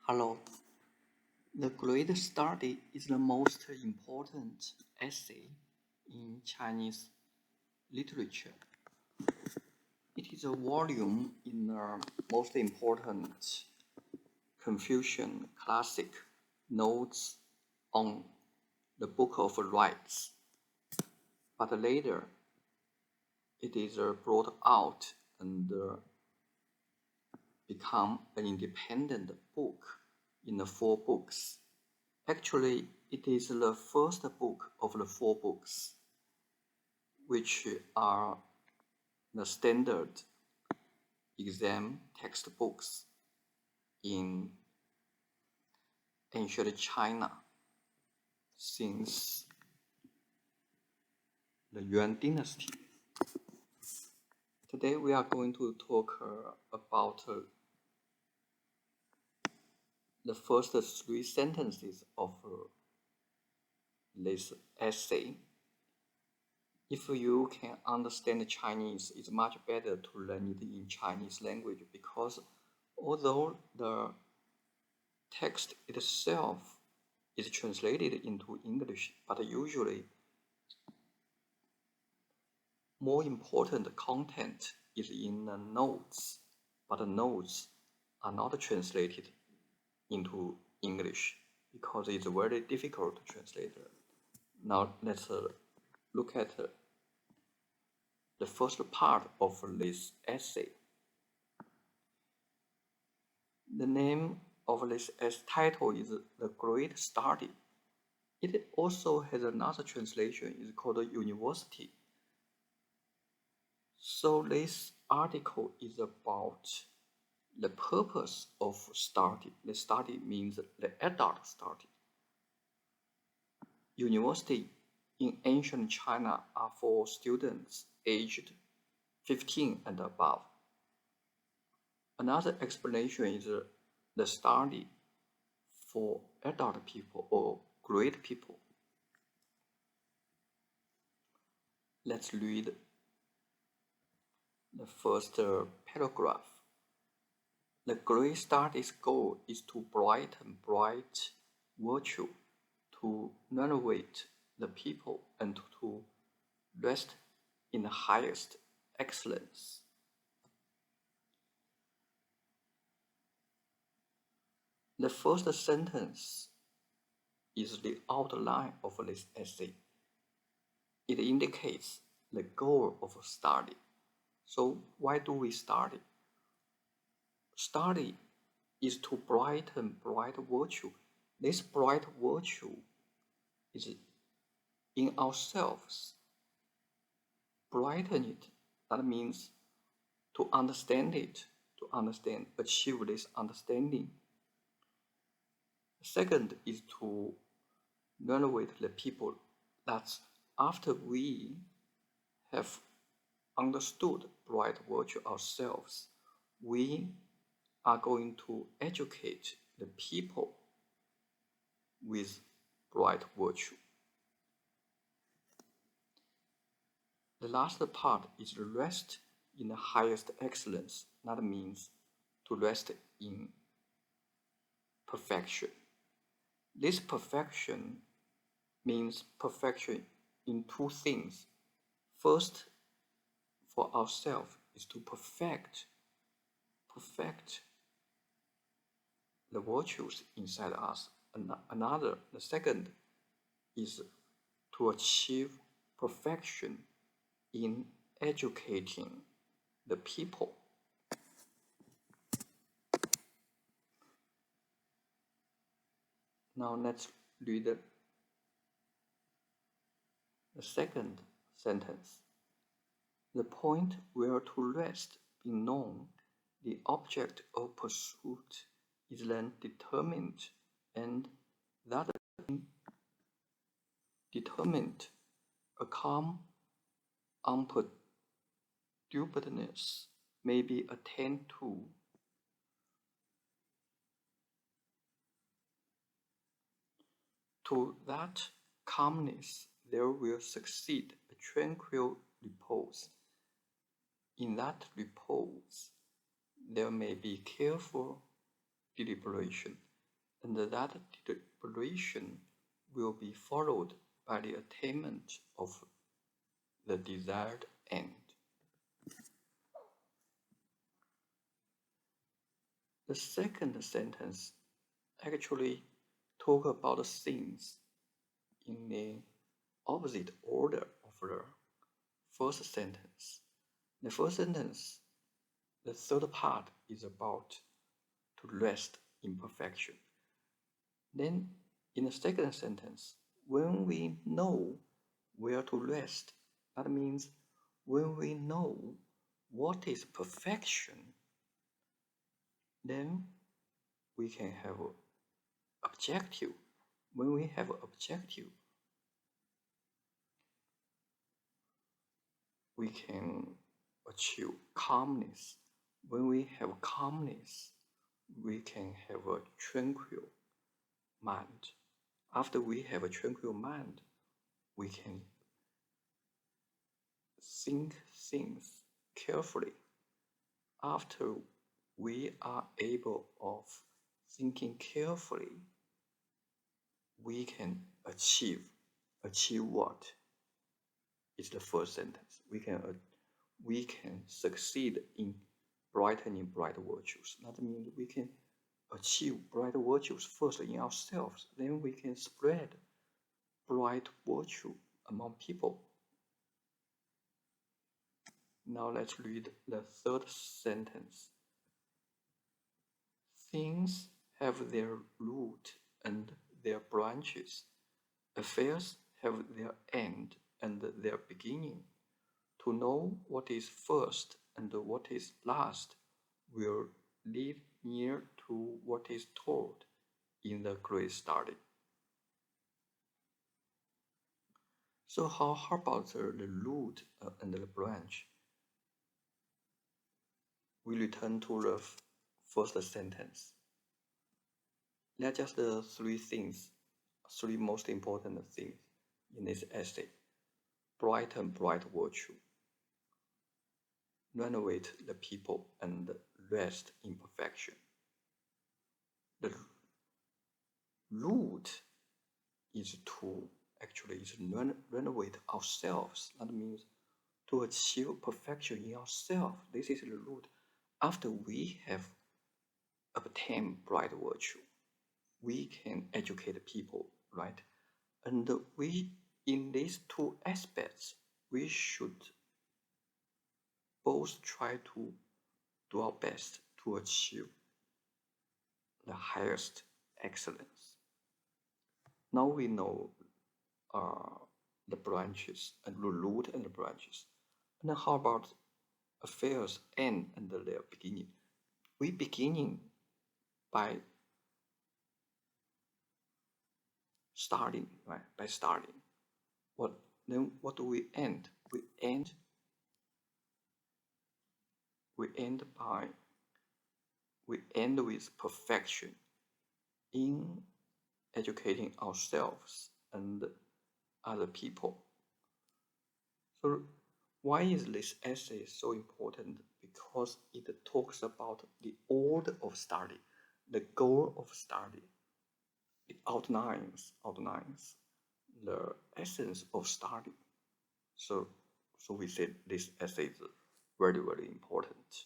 Hello. The Great Study is the most important essay in Chinese literature. It is a volume in the most important Confucian classic notes on the Book of Rites. But later, it is brought out and become an independent book in the 4 books. Actually, it is the first book of the 4 books, which are the standard exam textbooks in ancient China since the Yuan dynasty. Today we are going to talk about the first 3 sentences of this essay. If you can understand Chinese, it's much better to learn it in Chinese language because although the text itself is translated into English, but usually more important content is in the notes, but the notes are not translated into English because it's very difficult to translate. Now let's look at the first part of this essay. The name of this title is The Great Study. It also has another translation, it's called University. So this article is about the purpose of study. The study means the adult study. University in ancient China are for students aged 15 and above. Another explanation is the study for adult people or great people. Let's read the first paragraph. The great study's goal is to brighten bright virtue, to renovate the people, and to rest in the highest excellence. The first sentence is the outline of this essay. It indicates the goal of study. So why do we study? Study is to brighten bright virtue. This bright virtue is in ourselves. Brighten it, that means to understand it, achieve this understanding. Second is to renovate the people. That's after we have understood bright virtue ourselves, we are going to educate the people with bright virtue. The last part is to rest in the highest excellence. That means to rest in perfection. This perfection means perfection in 2 things. First, for ourselves is to perfect the virtues inside us. The second is to achieve perfection in educating the people. Now let's read the second sentence. The point where to rest being known, the object of pursuit is then determined, and that determined a calm unperturbedness may be attained to. To that calmness there will succeed a tranquil repose. In that repose there may be careful deliberation. and that deliberation will be followed by the attainment of the desired end. The second sentence actually talk about things in the opposite order of the first sentence. The first sentence, the third part is about to rest in perfection. Then in the second sentence, when we know where to rest, that means when we know what is perfection, then we can have objective. When we have objective, we can achieve calmness. When we have calmness, we can have a tranquil mind. After we have a tranquil mind, we can think things carefully. After we are able of thinking carefully, we can achieve what is the first sentence. We can succeed in brightening bright virtues. That means we can achieve bright virtues first in ourselves, then we can spread bright virtue among people. Now let's read the third sentence. Things have their root and their branches. Affairs have their end and their beginning. To know what is first and what is last will lead near to what is taught in the great study. So how about the root and the branch? We return to the first sentence. There are just three most important things in this essay. Brighten bright virtue, renovate the people, and rest in perfection. The root is to renovate ourselves. That means to achieve perfection in ourselves. This is the root. After we have obtained bright virtue, we can educate people, right? And we, in these two aspects, we should both try to do our best to achieve the highest excellence. Now we know the branches and the root and the branches. And then how about affairs end and their beginning? We beginning by starting, right? By starting. What do we end? We end with perfection in educating ourselves and other people. So why is this essay so important? Because it talks about the order of study, the goal of study. It outlines the essence of study. So we said this essay is very, very important.